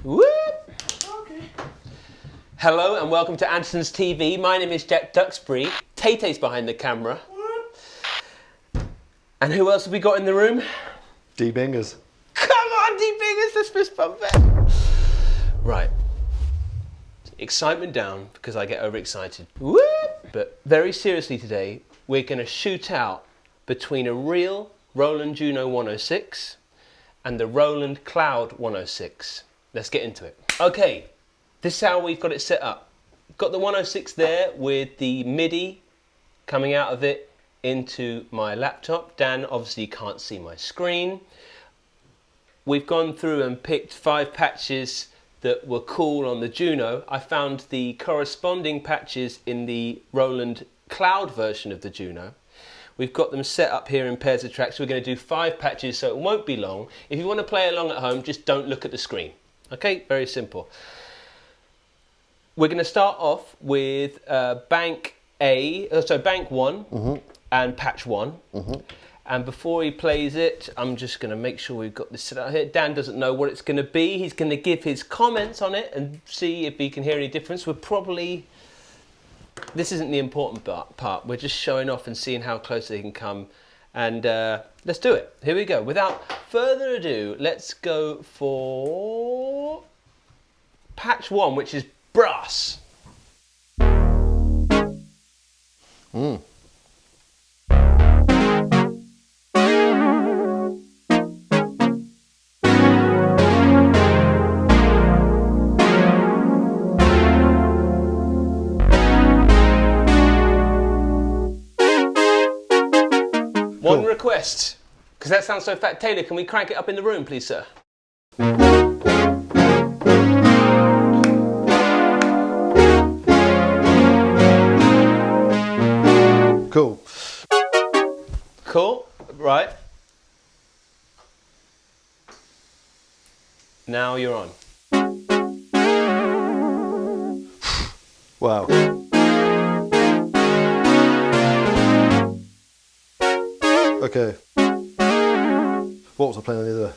Whoop. Okay. Hello and welcome to Andertons TV. My name is Jack Duxbury. Tay-Tay's behind the camera. Whoop. And who else have we got in the room? D Bingers. Come on, D Bingers, let's fist bump it. Right. Excitement down because I get overexcited. Whoop. But very seriously today, we're going to shoot out between a real Roland JUNO-106 and the Roland Cloud 106. Let's get into it. Okay, this is how we've got it set up. Got the 106 there with the MIDI coming out of it into my laptop. Dan obviously can't see my screen. We've gone through and picked 5 patches that were cool on the Juno. I found the corresponding patches in the Roland Cloud version of the Juno. We've got them set up here in pairs of tracks. We're going to do 5 patches, so it won't be long. If you want to play along at home, just don't look at the screen. Okay, very simple. We're going to start off with bank 1 and patch 1. And before he plays it, I'm just going to make sure we've got this set out here. Dan doesn't know what it's going to be. He's going to give his comments on it and see if he can hear any difference. This isn't the important part. We're just showing off and seeing how close they can come. And let's do it. Here we go. Without further ado, let's go for patch 1, which is brass. One request, because that sounds so fat. Taylor, can we crank it up in the room, please, sir? Cool. Cool, right. Now you're on. Wow. Okay. What was I playing on the other?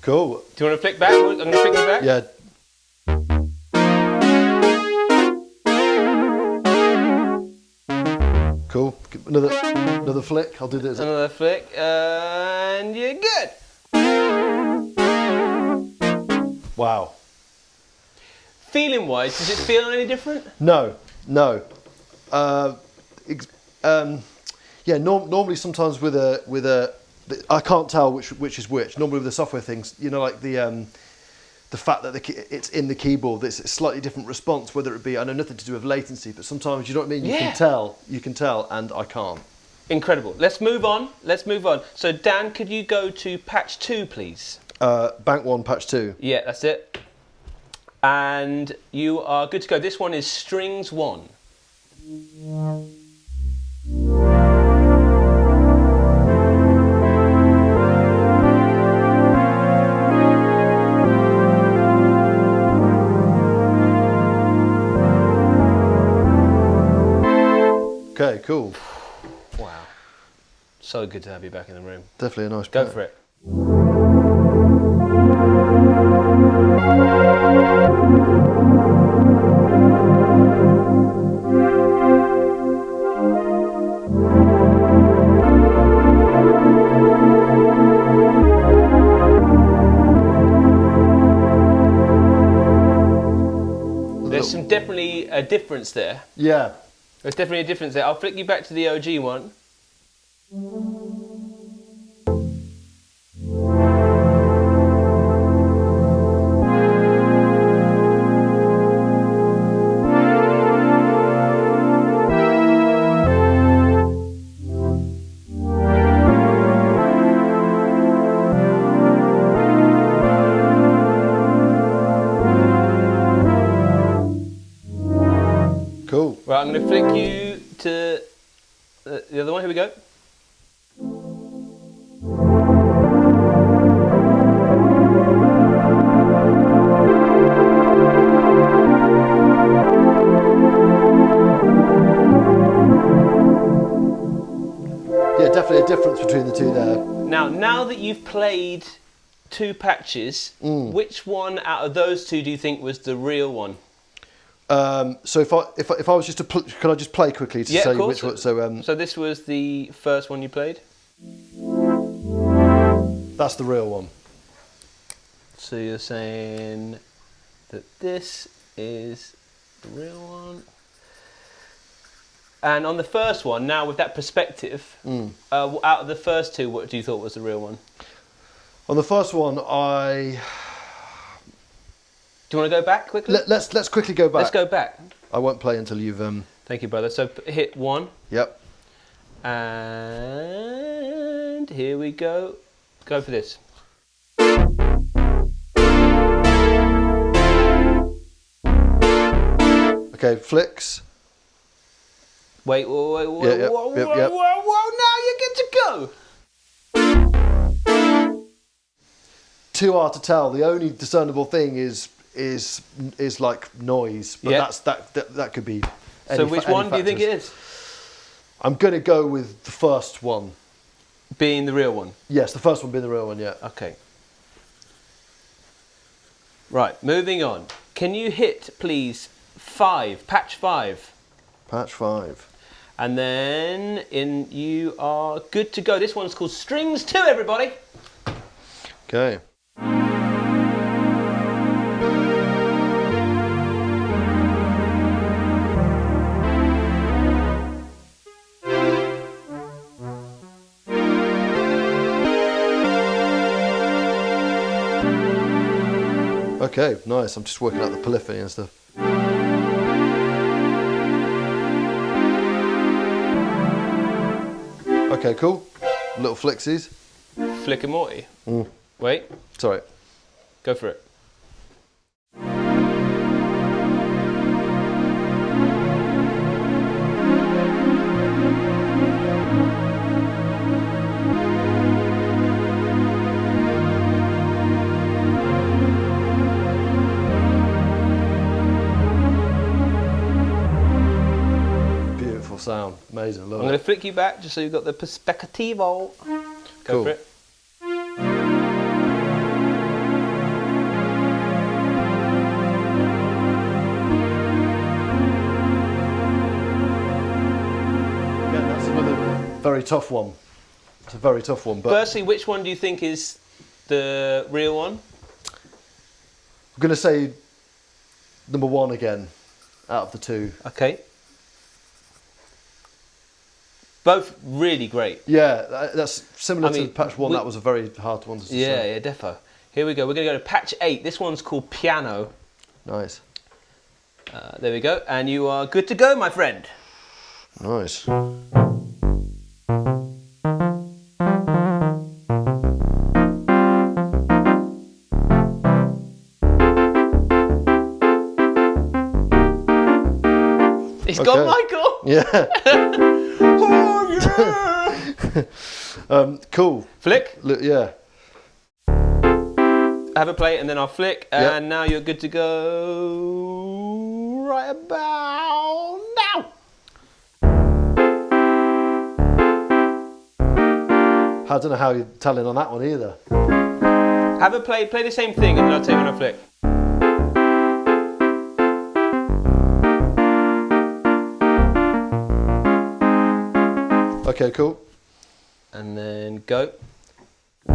Cool. Do you want to flick back? I'm going to flick you back. Yeah. Cool. Another flick. I'll do this. Another flick, and you're good. Wow. Feeling wise, does it feel any different? No. Yeah. Normally, sometimes with a, I can't tell which is which. Normally with the software things, you know, like the fact that it's in the keyboard, it's a slightly different response. Whether it be, I know nothing to do with latency, but sometimes you know what I mean. You can tell, and I can't. Incredible. Let's move on. So Dan, could you go to patch 2, please? Bank 1, patch 2. Yeah, that's it. And you are good to go. This one is strings 1. Okay, cool. Wow. So good to have you back in the room. Definitely a nice Go part. for it. There's definitely a difference there. Yeah. There's definitely a difference there. I'll flick you back to the OG one. Cool. Right, I'm going to flick you to the other one. Here we go. definitely a difference between the two there. Now that you've played 2 patches, which one out of those 2 do you think was the real one? So if I was just to can I just play quickly to say which one? So this was the first one you played. That's the real one. So you're saying that this is the real one. And on the first one, now with that perspective, out of the first 2, what do you thought was the real one? On the first one, Do you want to go back quickly? Let's quickly go back. Let's go back. I won't play until you've. Thank you, brother. So hit 1. Yep. And here we go. Go for this. Okay, flicks. Wait, whoa, Yep. now you're good to go. Too hard to tell. The only discernible thing is like noise, but that could be. So which one do you think it is? I'm going to go with the first one. Being the real one? Yes, the first one being the real one, yeah. Okay. Right, moving on. Can you hit, please, 5, patch 5? Patch 5. And then you are good to go. This one's called Strings 2, everybody. Okay. Okay, nice. I'm just working out the polyphony and stuff. Okay, cool. Little flixies. Flick and Morty. Wait. Sorry. Go for it. Beautiful sound. Amazing. Love I'm going to flick you back just so you've got the perspectivo. Go for it. Again, that's another very tough one. It's a very tough one. But Firstly, which one do you think is the real one? I'm going to say number 1 again, out of the 2. Okay. Both really great. Yeah, that's similar to patch 1. That was a very hard one to say. Yeah, defo. Here we go. We're going to go to patch 8. This one's called Piano. Nice. There we go. And you are good to go, my friend. Nice. It's gone, Michael. Yeah. Oh, yeah. Cool. Flick. Yeah. Have a play and then I'll flick. Yep. And now you're good to go right about now. I don't know how you're telling on that one either. Have a play the same thing and then I'll tell you when I flick. Okay, cool. And then go. So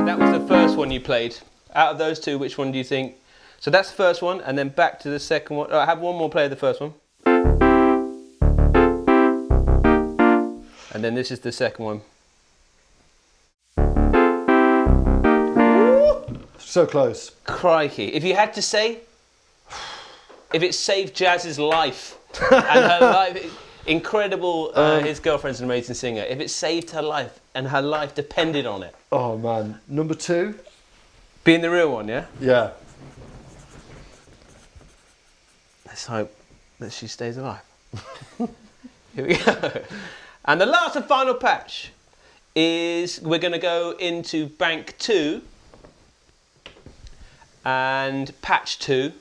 that was the first one you played. Out of those 2, which one do you think? So that's the first one, and then back to the second one. Oh, I have one more play of the first one. And then this is the second one. So close. Crikey. If you had to say, if it saved Jazz's life and her life, incredible, his girlfriend's an amazing singer. If it saved her life and her life depended on it. Oh man, number 2? Being the real one, yeah? Yeah. Let's hope that she stays alive. Here we go. And the last and final patch is we're going to go into bank 2 and patch 2.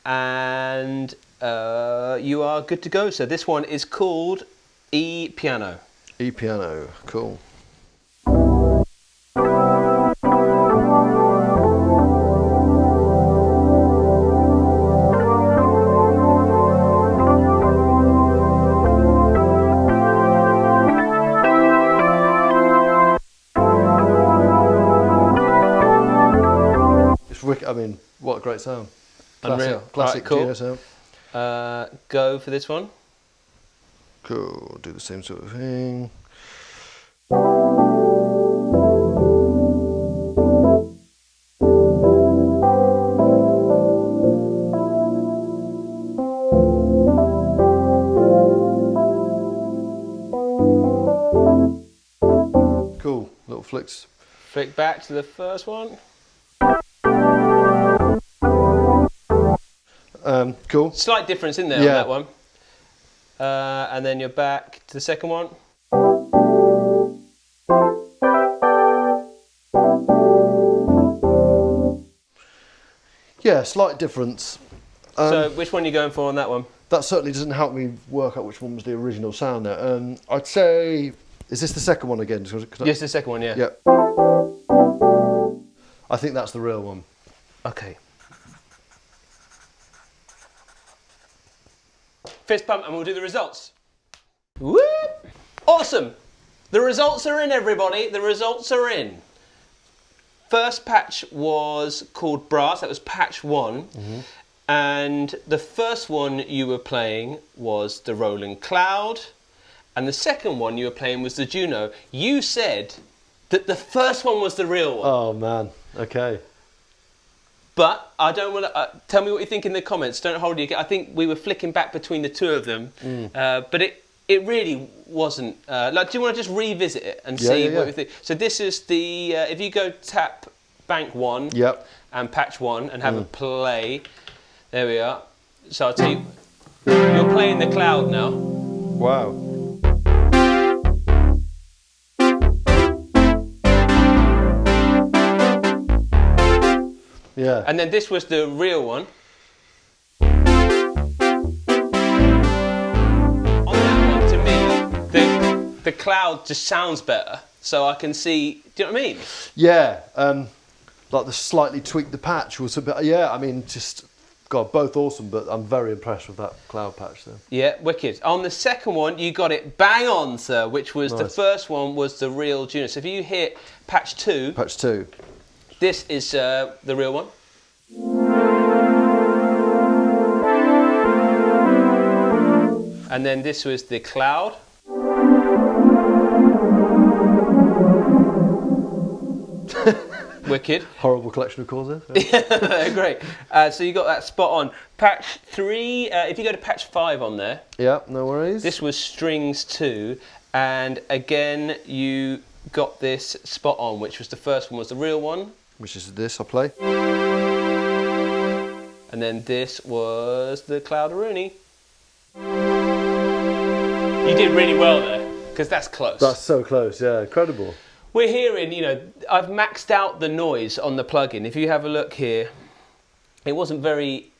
And you are good to go. So this one is called E Piano. E Piano, cool. I mean, what a great sound. Unreal. Classic Right, cool. Juno sound. Go for this one. Cool, do the same sort of thing. Cool, little flicks. Flick back to the first one. Cool. Slight difference in there on that one. And then you're back to the second one. Yeah, slight difference. So which one are you going for on that one? That certainly doesn't help me work out which one was the original sound there. I'd say, is this the second one again? Yes, the second one, yeah. Yeah. I think that's the real one. Okay. Fist pump and we'll do the results. Whoop! Awesome! The results are in, everybody. The results are in. First patch was called Brass. That was patch 1. Mm-hmm. And the first one you were playing was the Roland Cloud. And the second one you were playing was the Juno. You said that the first one was the real one. Oh, man. Okay. But I don't want to... tell me what you think in the comments. Don't hold you. I think we were flicking back between the two of them. But it really wasn't... like, do you want to just revisit it and see what you think? So this is the... if you go tap bank 1 and patch 1 and have a play... There we are. So I'll tell you... You're playing the Cloud now. Wow. Yeah. And then this was the real one. On that one, to me, the Cloud just sounds better. So I can see, do you know what I mean? Yeah. Like the slightly tweaked the patch was a bit, yeah, I mean, just, God, both awesome, but I'm very impressed with that Cloud patch there. Yeah, wicked. On the second one, you got it bang on, sir, which was the first one was the real Juno. So if you hit patch 2. Patch 2. This is the real one. And then this was the Cloud. Wicked. Horrible collection of chords there. Great. So you got that spot on. Patch 3, if you go to patch 5 on there. Yeah, no worries. This was strings 2. And again, you got this spot on, which was the first one was the real one. Which is this, I'll play. And then this was the Cloud-a-Rooney. You did really well there, because that's close. That's so close, yeah, incredible. We're hearing, you know, I've maxed out the noise on the plugin. If you have a look here, it wasn't very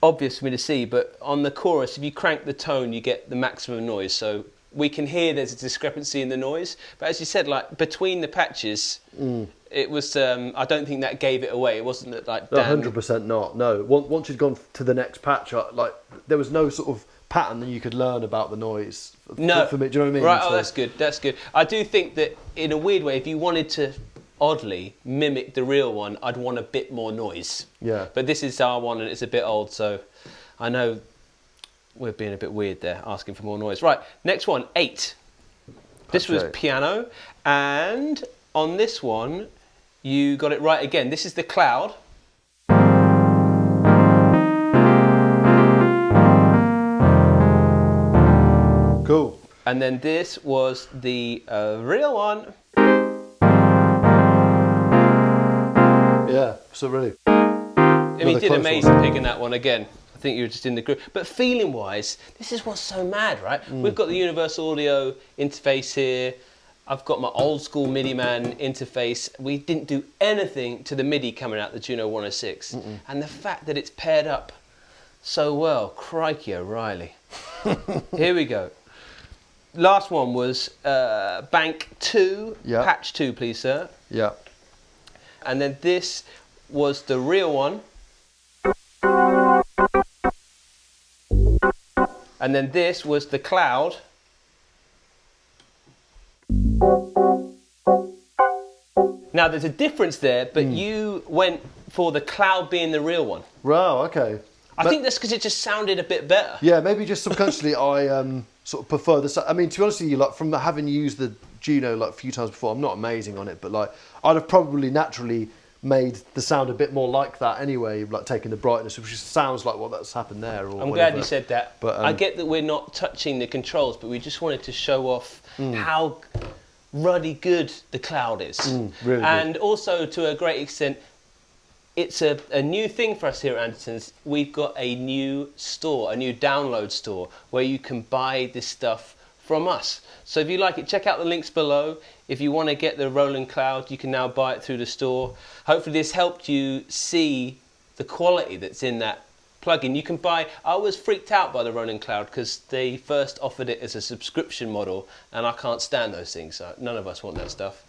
obvious for me to see, but on the chorus, if you crank the tone, you get the maximum noise. So we can hear there's a discrepancy in the noise. But as you said, like, between the patches, it was, I don't think that gave it away. It wasn't that, like, damn. 100% not, no. Once you'd gone to the next patch, like, there was no sort of pattern that you could learn about the noise. No. For me, do you know what I mean? Right, so, oh, that's good, that's good. I do think that, in a weird way, if you wanted to, oddly, mimic the real one, I'd want a bit more noise. Yeah. But this is our one, and it's a bit old, so I know we're being a bit weird there, asking for more noise. Right, next one, 8. This was piano, and on this one, you got it right again. This is the Cloud. Cool. And then this was the real one. Yeah, so really. I mean, you did amazing picking that one again. I think you were just in the group. But feeling-wise, this is what's so mad, right? We've got the Universal Audio interface here. I've got my old-school MIDI man interface. We didn't do anything to the MIDI coming out the Juno 106. And the fact that it's paired up so well. Crikey O'Reilly. Here we go. Last one was Bank 2, Yeah. Patch 2, please, sir. Yeah. And then this was the real one. And then this was the Cloud. Now there's a difference there, but you went for the Cloud being the real one. Wow, okay. I think that's because it just sounded a bit better. Yeah, maybe just subconsciously I sort of prefer the. I mean, to be honest with you, like from having used the Juno like a few times before, I'm not amazing on it, but like I'd have probably naturally made the sound a bit more like that anyway, like taking the brightness, which sounds like what that's happened there. Or I'm glad you said that. But I get that we're not touching the controls, but we just wanted to show off how ruddy good the Cloud is. Really and also to a great extent, it's a new thing for us here at Andertons. We've got a new store, a new download store, where you can buy this stuff from us. So if you like it, check out the links below. If you want to get the Roland Cloud, you can now buy it through the store. Hopefully this helped you see the quality that's in that plugin. You can buy, I was freaked out by the Roland Cloud because they first offered it as a subscription model, and I can't stand those things. So none of us want that stuff.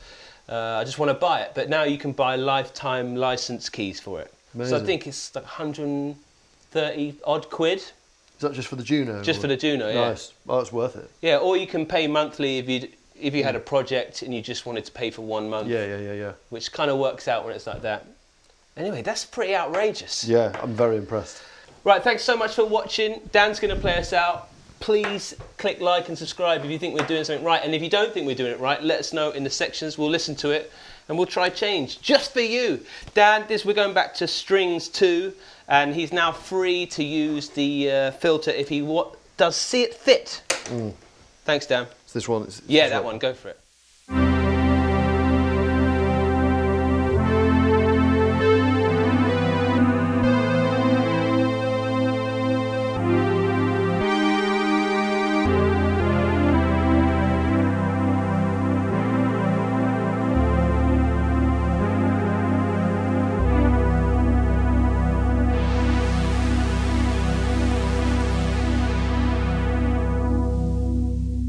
I just want to buy it. But now you can buy lifetime license keys for it. Amazing. So I think it's like 130 odd quid. Is that just for the Juno? Just for the Juno, yeah. Nice. Oh, that's worth it. Yeah, or you can pay monthly if you had a project and you just wanted to pay for 1 month. Yeah. Which kind of works out when it's like that. Anyway, that's pretty outrageous. Yeah, I'm very impressed. Right, thanks so much for watching. Dan's going to play us out. Please click like and subscribe if you think we're doing something right. And if you don't think we're doing it right, let us know in the sections. We'll listen to it and we'll try change just for you. Dan, we're going back to strings 2, and he's now free to use the filter if he does see it fit. Thanks, Dan. It's this one. Yeah, that one. Go for it.